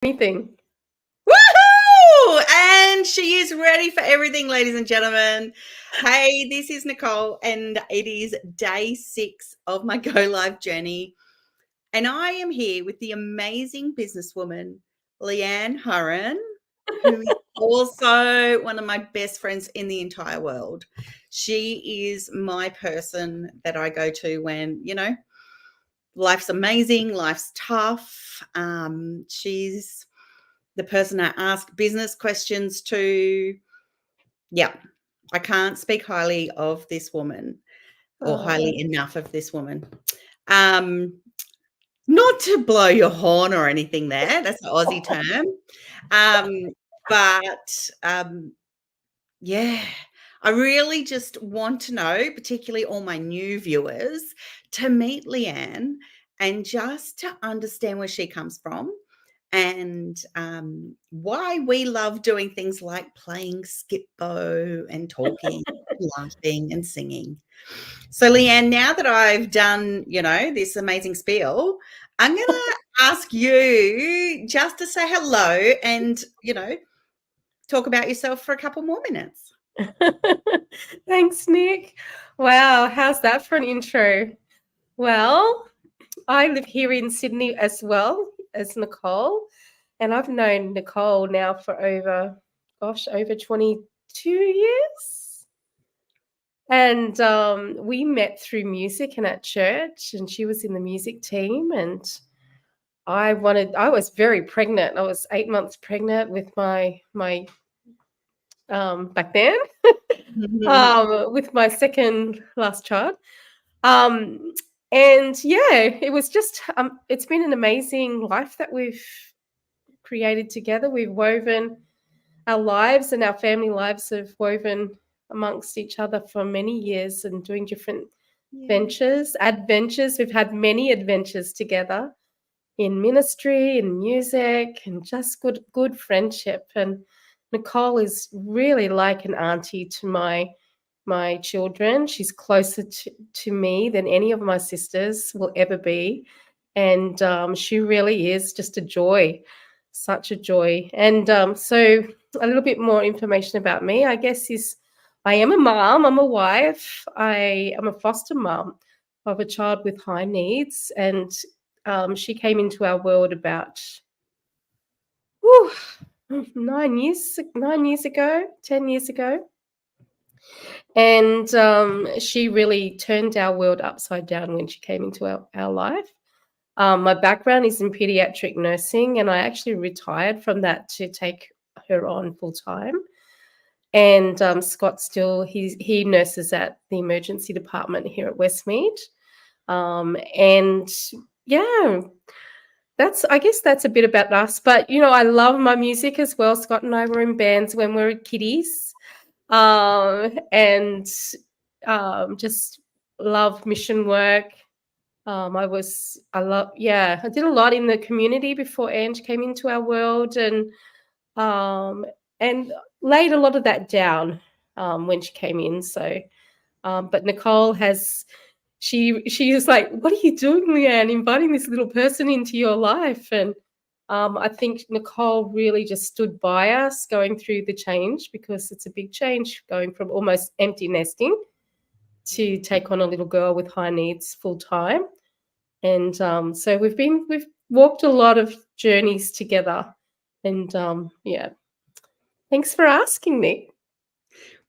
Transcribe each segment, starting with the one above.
Anything. Woohoo! And she is ready for everything, ladies and gentlemen. Hey, this is Nicole, and it is day 6 of my Go Live journey. And I am here with the amazing businesswoman, Leeanne Hurren, who is also one of my best friends in the entire world. She is my person that I go to when, life's amazing, life's tough. She's the person I ask business questions to. Yeah, I can't speak highly of this woman or highly enough of this woman. Not to blow your horn or anything there. That's an Aussie term. But yeah, I really just want to know, particularly all my new viewers, to meet Leeanne and just to understand where she comes from and why we love doing things like playing skip-bo and talking, laughing and singing. So, Leeanne, now that I've done, this amazing spiel, I'm going to ask you just to say hello and, talk about yourself for a couple more minutes. Thanks, Nick. Wow, how's that for an intro? Well, I live here in Sydney as well as Nicole, and I've known Nicole now for over 22 years. And we met through music and at church, and she was in the music team, and I was very pregnant. I was 8 months pregnant with my back then, with my second last child. And yeah, it was just, it's been an amazing life that we've created together. We've woven our lives, and our family lives have woven amongst each other for many years and doing different adventures. We've had many adventures together in ministry and music and just good friendship. And Nicole is really like an auntie to my children. She's closer to me than any of my sisters will ever be. And she really is just a joy, such a joy. And so a little bit more information about me, I guess, is I am a mom, I'm a wife, I am a foster mom of a child with high needs. And she came into our world about 9 years ago, 10 years ago. And she really turned our world upside down when she came into our life. My background is in pediatric nursing, and I actually retired from that to take her on full time. And Scott still, he nurses at the emergency department here at Westmead. And yeah, I guess that's a bit about us. But, I love my music as well. Scott and I were in bands when we were kiddies. And just love mission work. I did a lot in the community before Ange came into our world, and laid a lot of that down when she came in. So, but Nicole she is like, what are you doing, Leeanne, inviting this little person into your life? And I think Nicole really just stood by us going through the change, because it's a big change going from almost empty nesting to take on a little girl with high needs full time. And so we've walked a lot of journeys together. And yeah, thanks for asking me.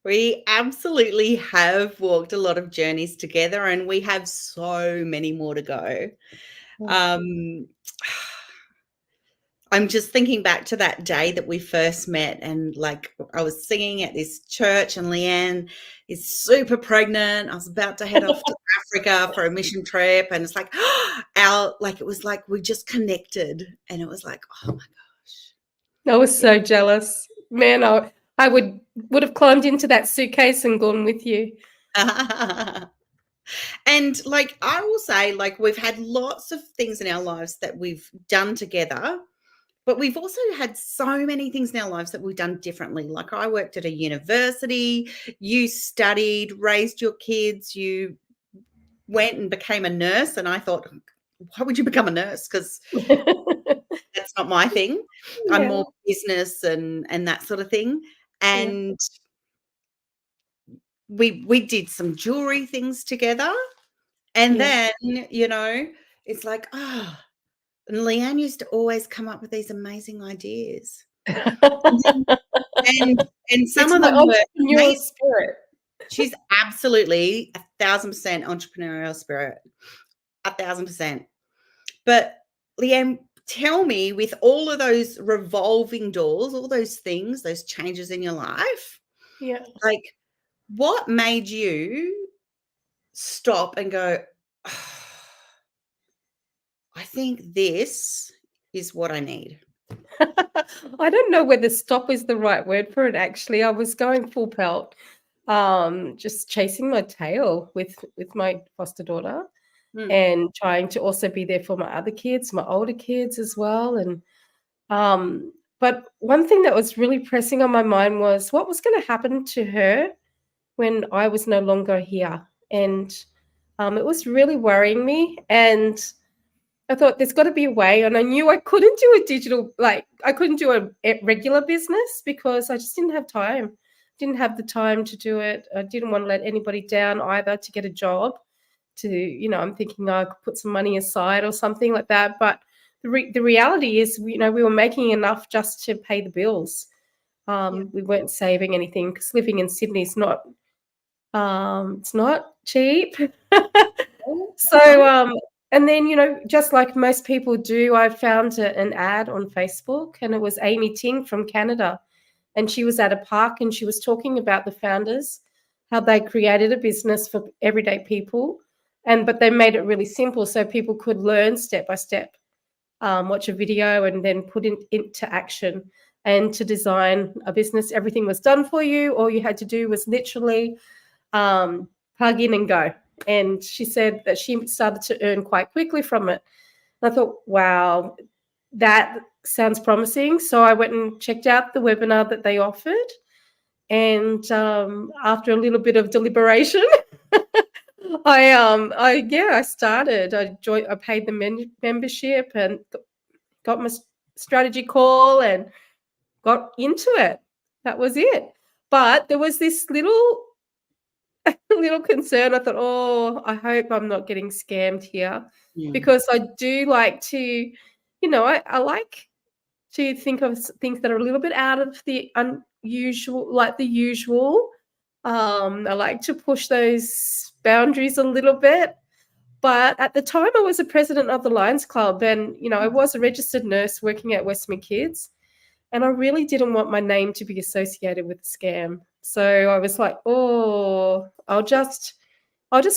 We absolutely have walked a lot of journeys together, and we have so many more to go. I'm just thinking back to that day that we first met, and like I was singing at this church, and Leeanne is super pregnant. I was about to head off to Africa for a mission trip, and it's like it was like we just connected, and it was like, oh my gosh. I was so jealous. Man, I would have climbed into that suitcase and gone with you. And like I will say, like, we've had lots of things in our lives that we've done together, but we've also had so many things in our lives that we've done differently. Like I worked at a university, you studied, raised your kids, you went and became a nurse. And I thought, why would you become a nurse? Because That's not my thing. I'm Yeah, more business and that sort of thing. yeah. And we did some jewelry things together. And Yeah. then, it's like, oh, and Leanne used to always come up with these amazing ideas. And then and some It's of my them were entrepreneurial amazing. spirit. She's absolutely 1,000% entrepreneurial spirit, 1,000%. But Leanne, tell me, with all of those revolving doors, all those things, those changes in your life, Yeah. like what made you stop and go, "Oh, I think this is what I need." I don't know whether stop is the right word for it, actually. I was going full pelt, just chasing my tail with my foster daughter Mm, and trying to also be there for my other kids, my older kids as well. And but one thing that was really pressing on my mind was what was going to happen to her when I was no longer here. And it was really worrying me. And I thought there's got to be a way. And I knew I couldn't do a digital, like, I couldn't do a regular business because I just didn't have time. Didn't have the time to do it. I didn't want to let anybody down either to get a job. I'm thinking I could put some money aside or something like that. But the reality is, we were making enough just to pay the bills. yeah. We weren't saving anything because living in Sydney is not it's not cheap. Oh, So, no. and then, just like most people do, I found an ad on Facebook, and it was Amy Ting from Canada. And she was at a park and she was talking about the founders, how they created a business for everyday people. But they made it really simple so people could learn step by step, watch a video and then put it into action. And to design a business, everything was done for you. All you had to do was literally um, plug in and go. And she said that she started to earn quite quickly from it. And I thought, wow, that sounds promising. So I went and checked out the webinar that they offered. And after a little bit of deliberation, I started. I paid the membership and got my strategy call and got into it. That was it. But there was this little concern. I thought, oh, I hope I'm not getting scammed here Mm, because I do like to, I like to think of things that are a little bit out of the unusual, like the usual. I like to push those boundaries a little bit. But at the time, I was a president of the Lions Club, and I was a registered nurse working at Westmead Kids, and I really didn't want my name to be associated with a scam. So I was like, oh, I'll just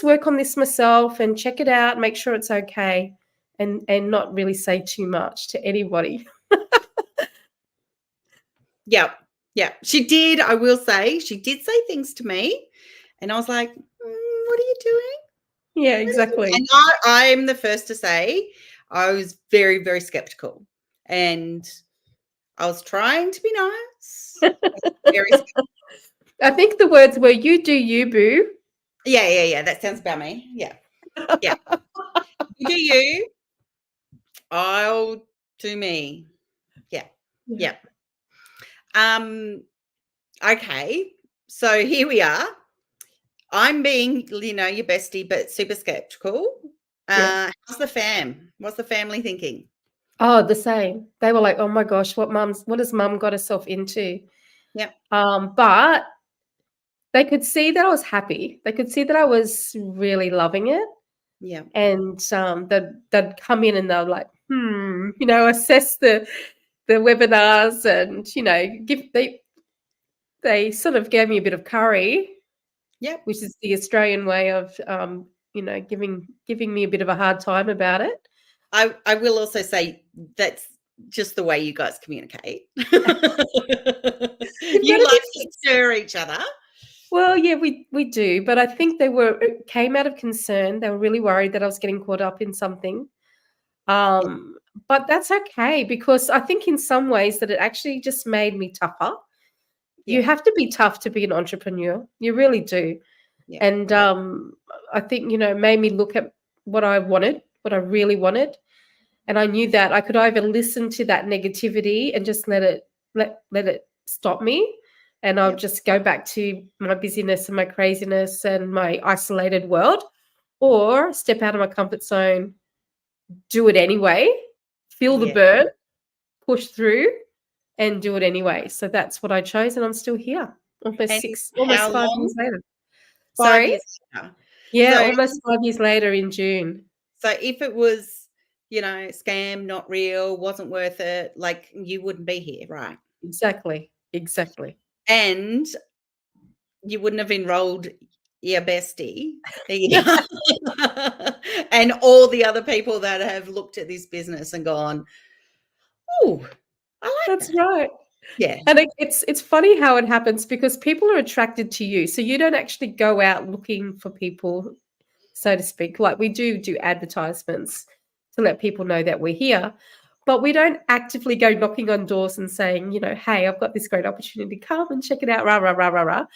work on this myself and check it out, make sure it's okay, and not really say too much to anybody. yeah, yeah. She did, I will say, she did say things to me, and I was like, "What are you doing? Yeah, What are you doing?" exactly. And I'm the first to say I was very, very skeptical, and I was trying to be nice. Very I think the words were, "You do you, boo." Yeah, yeah, yeah, that sounds about me. Yeah, yeah. You do you, I'll do me. Yeah, Yeah, yeah. Um, okay, so here we are. I'm being, your bestie, but super skeptical. yeah. How's the fam? What's the family thinking? Oh, the same. They were like, "Oh my gosh, what has mum got herself into?" Yep, But they could see that I was happy. They could see that I was really loving it. yep, And they'd come in and they're like, assess the webinars and they sort of gave me a bit of curry, yep. which is the Australian way of giving me a bit of a hard time about it. I will also say that's just the way you guys communicate. We've got You to be like to stir each other. Well, yeah, we do, but I think it came out of concern. They were really worried that I was getting caught up in something. Yeah, Um, but that's okay because I think in some ways that it actually just made me tougher. You yeah, have to be tough to be an entrepreneur. You really do. yeah, And I think, it made me look at what I wanted, what I really wanted. And I knew that I could either listen to that negativity and just let it stop me, and I'll Yep. just go back to my busyness and my craziness and my isolated world, or step out of my comfort zone, do it anyway, feel the Yeah. burn, push through, and do it anyway. So that's what I chose, and I'm still here And almost how 5 years long? later. 5 Sorry? years later. Yeah, So almost 5 years later in June. so if it was, scam, not real, wasn't worth it, like, you wouldn't be here, right? Exactly. Exactly. And you wouldn't have enrolled your bestie and all the other people that have looked at this business and gone, "Ooh, I like That's that." right. Yeah. And it's funny how it happens because people are attracted to you. So you don't actually go out looking for people, so to speak. Like we do advertisements to let people know that we're here, but we don't actively go knocking on doors and saying, hey, I've got this great opportunity. Come and check it out. Rah, rah, rah, rah, rah.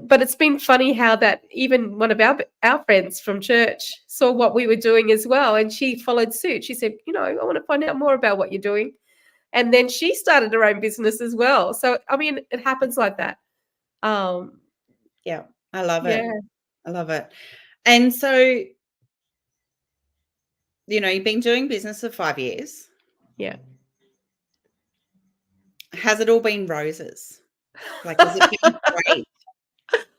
But it's been funny how that even one of our friends from church saw what we were doing as well, and she followed suit. She said, I want to find out more about what you're doing. And then she started her own business as well. So, I mean, it happens like that. Um, Yeah. I love it. yeah, I love it. And so, you've been doing business for 5 years. yeah. Has it all been roses? Like, has it been great?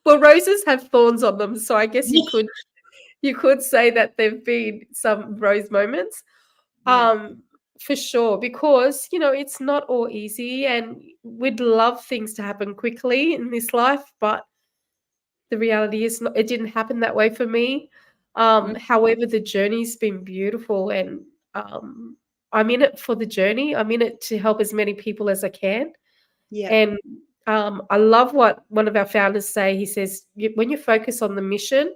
Well, roses have thorns on them, so I guess you could say that there've been some rose moments. Yeah. For sure, because it's not all easy, and we'd love things to happen quickly in this life, but the reality is not, it didn't happen that way for me. Mm, However, the journey's been beautiful, and I'm in it for the journey. I'm in it to help as many people as I can. yeah. And I love what one of our founders say. He says, when you focus on the mission,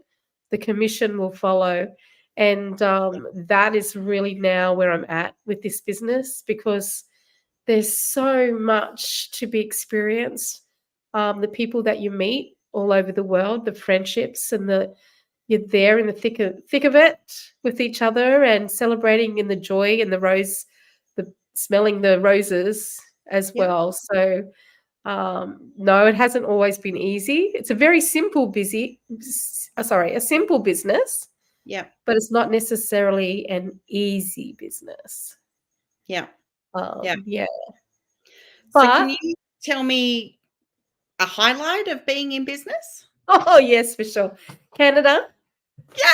the commission will follow. And that is really now where I'm at with this business, because there's so much to be experienced. The people that you meet all over the world, the friendships, and you're there in the thick of it with each other and celebrating in the joy and the smelling the roses as Yeah. well. So no, it hasn't always been easy. It's a very a simple business, Yeah. but it's not necessarily an easy business. Yeah. Yeah. Yeah, So can but you tell me a highlight of being in business? oh yes, for sure. Canada.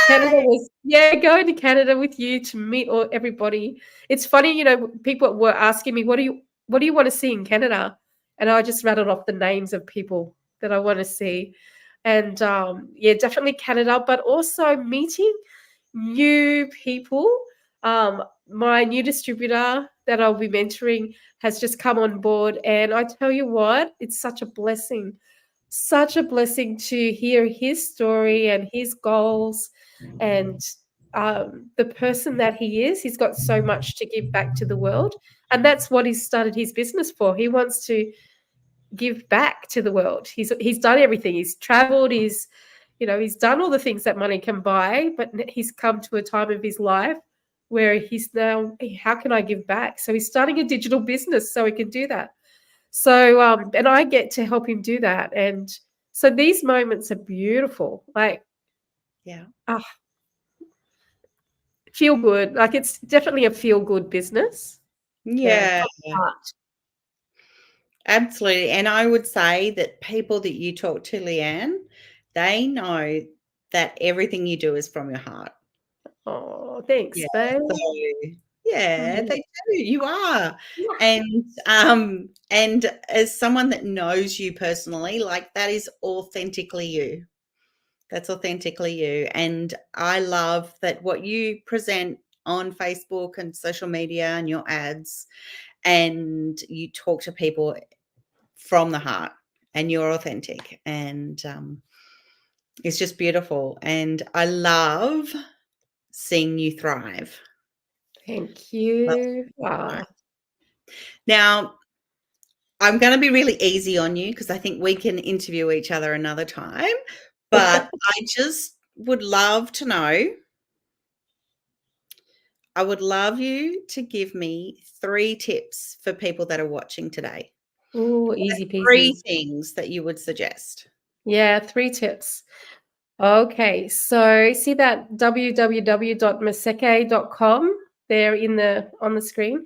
Canada Yay! was going to Canada with you to meet everybody. It's funny, people were asking me, what do you want to see in Canada? And I just rattled off the names of people that I want to see. And yeah, definitely Canada, but also meeting new people. My new distributor that I'll be mentoring has just come on board, and I tell you what, it's such a blessing to hear his story and his goals, and the person that he is. He's got so much to give back to the world, and that's what he's started his business for. He wants to give back to the world. He's done everything. He's traveled. He's done all the things that money can buy, but he's come to a time of his life where he's now, how can I give back? So he's starting a digital business so he can do that. So, and I get to help him do that. And so these moments are beautiful. Like, Yeah. ah, feel good. Like, it's definitely a feel good business. Yeah, Yeah. from the heart. Absolutely. And I would say that people that you talk to, Leanne, they know that everything you do is from your heart. Oh, thanks, Yeah. babe. So yeah, Mhm. they do. You are. Yeah. And as someone that knows you personally, like, that is authentically you. That's authentically you. And I love that what you present on Facebook and social media and your ads, and you talk to people from the heart, and you're authentic, and it's just beautiful. And I love seeing you thrive. Thank Love you. seeing you thrive. Ah. Now, I'm going to be really easy on you because I think we can interview each other another time. But I just would love to know, I would love you to give me 3 tips for people that are watching today. Ooh, easy peasy. 3 things that you would suggest. Yeah, 3 tips. Okay, so see that www.maseke.com there on the screen?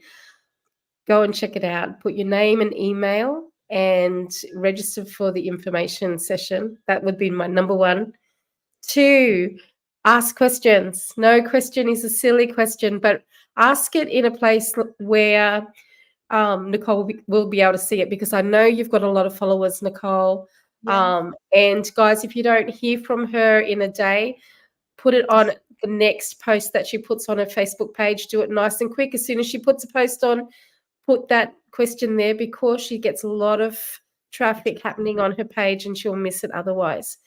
Go and check it out. Put your name and email and register for the information session. That would be my number 1. 2, ask questions. No question is a silly question, but ask it in a place where Nicole will be able to see it, because I know you've got a lot of followers, Nicole. Yeah. And guys, if you don't hear from her in a day, put it on the next post that she puts on her Facebook page. Do it nice and quick. As soon as she puts a post on, put that question there, because she gets a lot of traffic happening on her page and she'll miss it otherwise.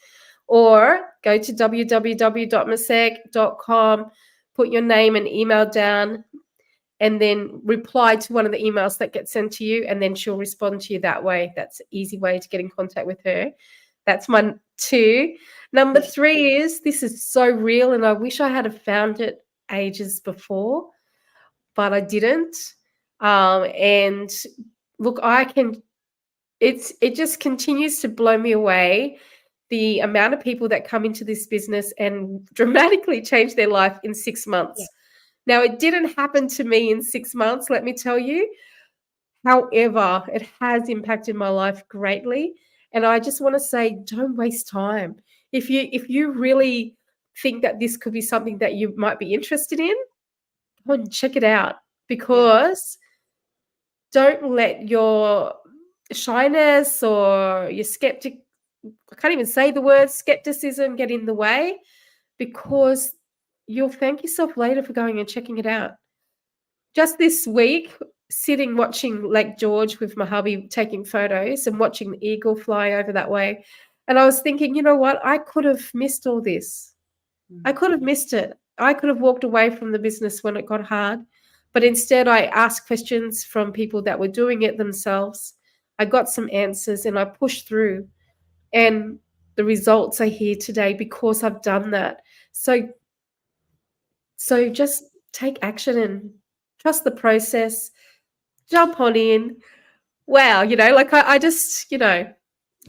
Or go to www.masek.com, put your name and email down, and then reply to one of the emails that gets sent to you, and then she'll respond to you that way. That's an easy way to get in contact with her. That's my 2. Number 3 is, this is so real, and I wish I had found it ages before, but I didn't. And look, it just continues to blow me away, the amount of people that come into this business and dramatically change their life in 6 months. Yeah. Now, it didn't happen to me in 6 months, let me tell you. However, it has impacted my life greatly. And I just want to say, don't waste time. If you really think that this could be something that you might be interested in, go and check it out, Yeah. because don't let your shyness or your I can't even say the word skepticism, get in the way, because you'll thank yourself later for going and checking it out. Just this week, sitting watching Lake George with my hubby, taking photos and watching the eagle fly over that way. And I was thinking, you know what? I could have missed all this. I could have missed it. I could have walked away from the business when it got hard. But instead, I asked questions from people that were doing it themselves. I got some answers and I pushed through. And the results are here today because I've done that. So just take action and trust the process. Jump on in. Wow, like I just,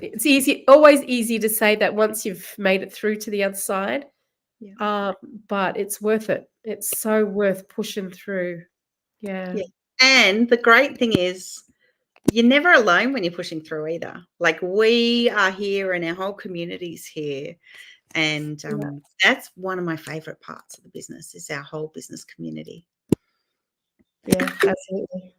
it's always easy to say that once you've made it through to the other side. Yeah. But it's worth it. It's so worth pushing through. Yeah. Yeah. And the great thing is, you're never alone when you're pushing through either. Like, we are here and our whole community's here. And Yeah. that's one of my favorite parts of the business, is our whole business community. Yeah, absolutely.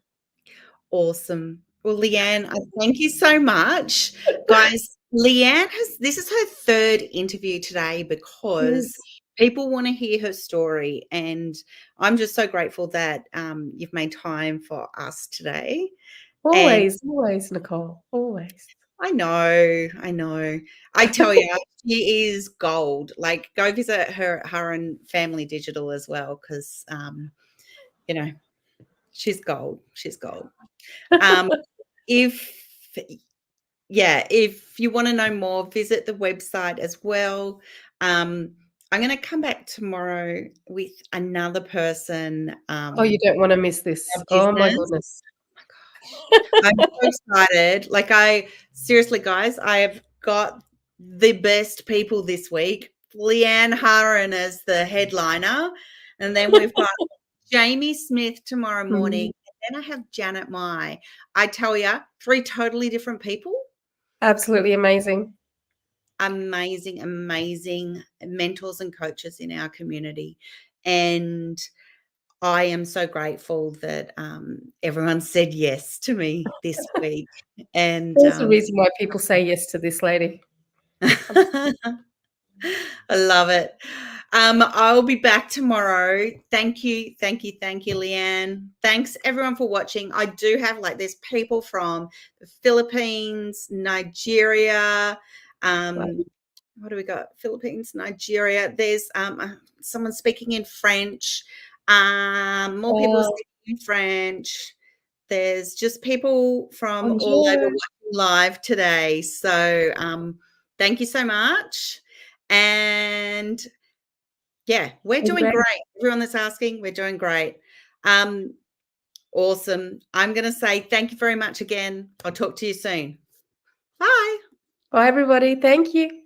Awesome. Well, Leeanne, I thank you so much. Guys, Leeanne this is her 3rd interview today, because Yes. people want to hear her story. And I'm just so grateful that you've made time for us today. And Always, Nicole. Always. I know, I know. I tell you, she is gold. Like, go visit her and Family Digital as well, because she's gold. She's gold. If you want to know more, visit the website as well. I'm going to come back tomorrow with another person. Oh, you don't want to miss this. Our Oh my business. goodness. I'm so excited. Like, seriously, guys, I have got the best people this week. Leeanne Hurren as the headliner. And then we've got Jamie Smith tomorrow morning. And then I have Janet Mai. I tell you, 3 totally different people. Absolutely amazing. Amazing, amazing mentors and coaches in our community. And I am so grateful that everyone said yes to me this week. And There's a reason why people say yes to this lady. I love it. I'll be back tomorrow. Thank you, Leeanne. Thanks everyone for watching. I do have, there's people from the Philippines, Nigeria. What do we got? Philippines, Nigeria. There's someone speaking in French. More people speaking in French. There's just people from all over watching live today. So thank you so much. And Yeah, we're doing great. great. Everyone that's asking, we're doing great. Awesome. I'm going to say thank you very much again. I'll talk to you soon. Bye. Bye, everybody. Thank you.